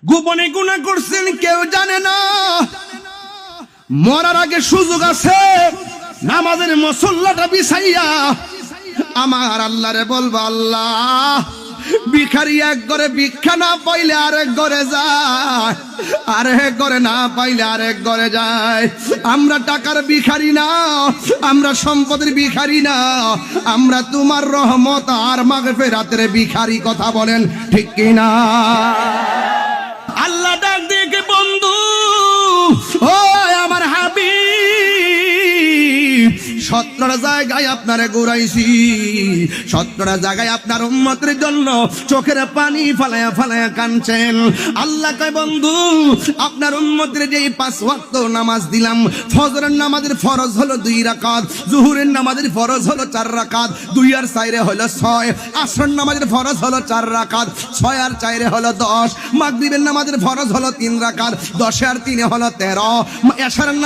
গোপনে গুনাহ করছেন কেউ জানে না, মরার আগে সুযোগ আছে নামাজের মুসল্লাটা বিছাইয়া আমার আল্লাহরে বলবো, আল্লাহ ভিখারি এক ঘরে ভিক্ষা না পাইলে আরেক ঘরে যায়, আরেক ঘরে না পাইলে আরেক ঘরে যায়। আমরা টাকার ভিখারি না, আমরা সম্পদের ভিখারি না, আমরা তোমার রহমত আর মাগফিরাতের ভিখারি। কথা বলেন ঠিক কিনা? আল্লাহ ডাক দিয়ে বন্ধু, ও আমার হাবিব, 17টা জায়গায় আপনারে ঘুরাইছি, 17টা জায়গায় আপনার উম্মতের জন্য চোখের পানি ফালায়া ফালায়া কাঁদছেন। আল্লাহ কয় বন্ধু, আপনার উম্মতের যে 5 ওয়াক্ত নামাজ দিলাম, ফজরের নামাজের ফরজ হলো 2 রাকাত, জোহরের নামাজের ফরজ হলো 4 রাকাত, 2 আর 4 হলো 6, আসরের নামাজের ফরজ হলো 4 রাকাত, 6 আর 4 হলো 10, মাগরিবের নামাজের ফরজ হলো 3 রাকাত, 10 আর 3 হলো 13, এশারের